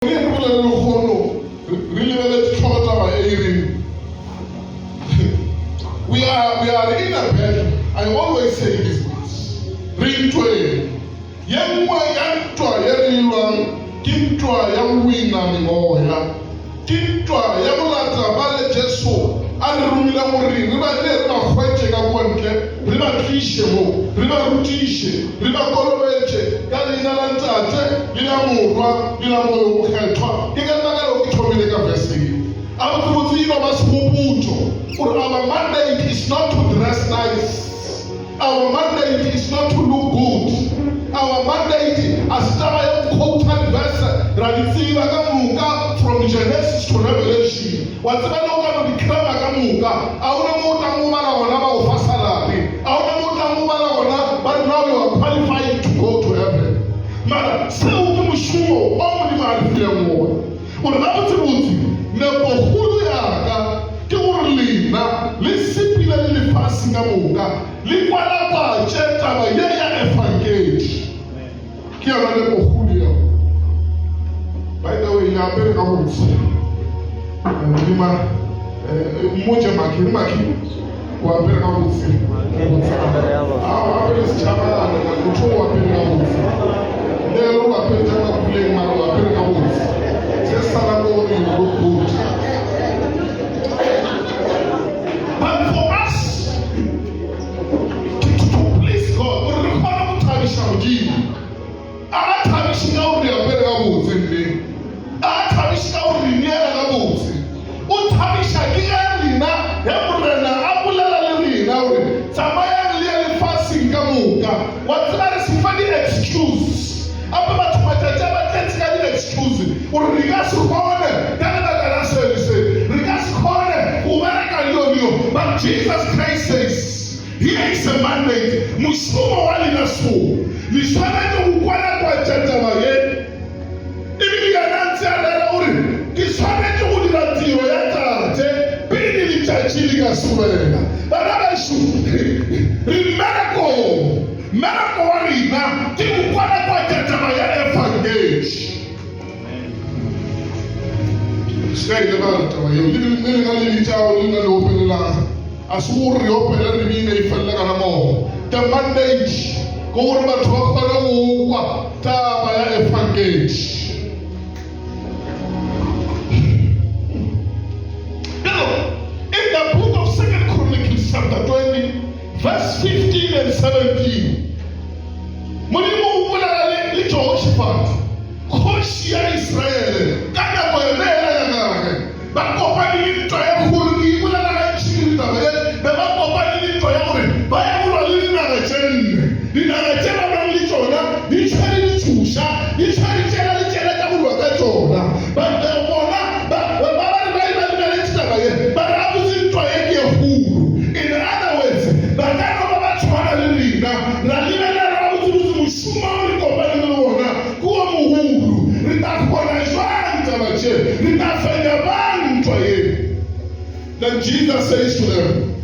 We are in a battle. I always say this much. Read to it. Yamwa yantwa yarilwa kintwa yawina ngoya kintwa yamulata bale Jesu alirumila muri riba le khwache ka kontle riba tlishe mo riba rutishe riba kolobeche kali na ntate lina murwa lina moyo khethwa ikataka lo kithomile ka verse abuthi ino basiphuto. Our mandate is not to dress nice. Our mandate is not to look good. Our mandate, as Tama quoted verse, Radithiva Gamuka from Genesis to Revelation. Whatever you can be Gamuka, I want to move to Mumana or Fasalari. I want to move to but now you are qualified to go to heaven. Madam, so Mushuo, only my dear more. What about the Muti? Never who yaga. Na lisipila lilifasi ngamuka likwala kwa cheta wa yaya efangeli kia wale pohulia. By the way, na apere kama msi nima mmoja maki kwa apere kama msi apere sichama na kutoa apere kama msi nero apere kama kule maro apere kama msi sasa na kwa ni good. But for us to please God, we require to Shamji. Our Tavish now we are very good. Our Tavish now we are good. Tavish again, Embrana, Abula Lina, Samaya Lily fasting Gamuka. What's that is funny excuse? About what I can't get an excuse. Or regards to honor, that's what I say. Regards to honor, but Jesus Christ says, here is a mandate. Mushumo wali na su. Nishwana to ukwana kwa chata waye. Ibi yanansi alala uri. Kishwana to udiratiro yata ate. Bini ni chachili ka suwerena. Baraba ishu. Miracle wali na. Ti ukwana kwa chata waye evangage. Stay the matter. You didn't really tell you to open the line. As we open the meaning, if I the mandate, go over to a Tabaya evangage. Now, in the book of 2 Chronicles, chapter 20, verse 15 and 17, Monimu Wula li Jehoshaphat, Hoshia Israel, Kana Moyele. Bakopani to ya hulu wala na chini tawe baba kopani to ya ore baya wala lina na cheni lina chela na lichona lichani lichusha lichani chela tabu wakachona baba bona baba baba lichita baba abuzi to ya ke hulu. In other words, baba no baba chwana lina na lina na abuzi mushuma ni kopani bona kuwa muhulu litakona jwanta bache litafanya. Then Jesus says to them,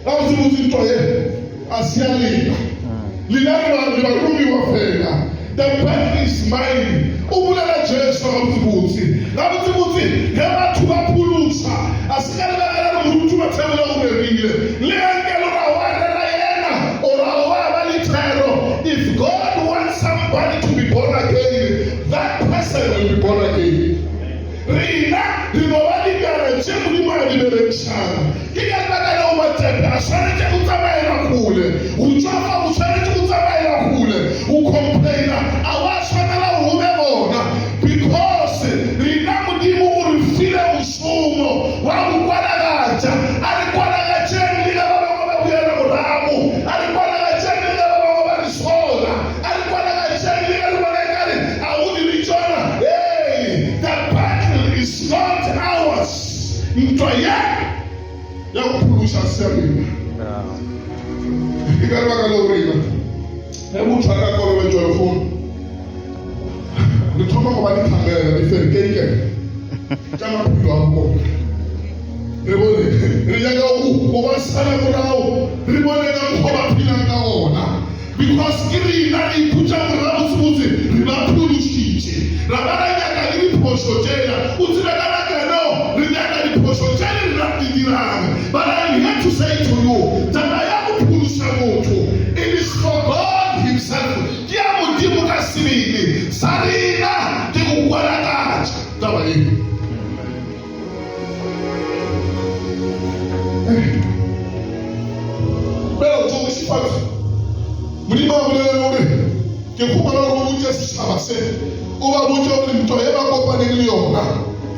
I was losing to him. Asiali. The battle is mine. Ubula Jesus Rabuti. Rabuti. Hema tuba pulusa. Asikala murutu matela uberile. Leangelo rawada rayena. Orawa balitero. If God wants somebody to be born again, that person will be born again. Rina, Rinowadi Garache, Rima Liberation. Kigata no Matepe, Ashanti Utamaina Kule, Uchafa Ushanti Utamaina Kule, who complain, Awashana Rumemona, because Rina Mudimu will feel a Usumo, Wabuquadaga, Aliquadaga Chen, Lila Ramu, Aliquadaga Chen, Lila Sola, Aliquadaga Chen, Lila I would return. Hey, that battle is not ours. Ntoya ya kupulusha sema. Ikaba kalorina. Hebu twaka kwa wewe telefoni. Nitoma kwa bani kamera diferente. Chama pilo hapo. Rebole, riyaga kwa sana murao. Rebole na kwa pila ngaona. Because kiri nani kucha murao subuzi. Ribapulush tshitshi ra ba ra nyaka le diphoso tsena o tsebe ka baka no re nyaka diphoso tsena re di dirang. But I'm here to say to you taba ya go pholosa motho it is for God himself. Ke ya Modimo ka sebele sa rena ke go kwalakatsa taba e. Pero jo se fa Modimo a bolela hore ke khopana go botsa setšhaba se o ba botsa hore ntho e ba kopaneng le yona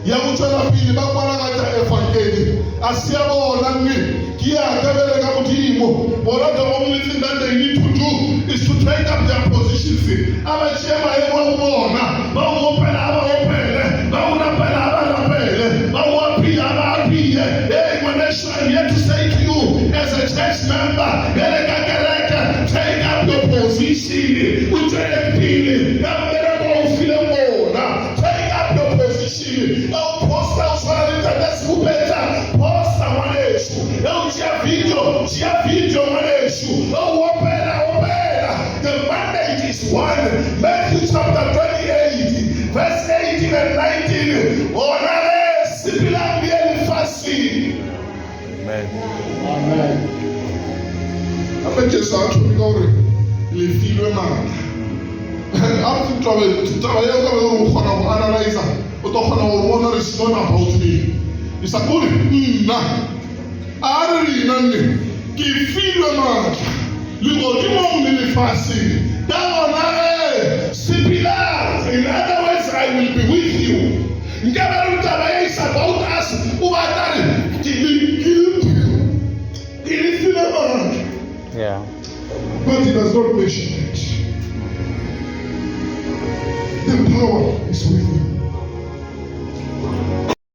ya go tswela pele ba kwalakatsa evangeli a se ya bona mme ke ya tebele ka Modimo. Bona the only thing that they need to do is to take up their positions. Aba chema e mo bona ba go pela ba go pele ba go rapela ba rapele ba go apia ba apia. Hey, when I'm here to say to you as a church member, take up your position. We take it. Take up your position. Oh, posta usarita descoberta. Posta manejo. Oh, tinha vídeo manejo. Oh, opera. The mandate is one. Matthew chapter 28, verse 18 and 19. Onare sibilambi elifasi. Amen. Amen. Jesu athomi ka hore le filwe matla. A re taba ya ka o kgona go analyze o tlo kgona go bona re sona about me. Isa kore nna a re rena nne ke filwe matla le godimo le lefase ka gona sepila. In other words, I will be with you. Nkabe re taba ya is about us o ba tla re yeah. But he does not mention it. The power is with you.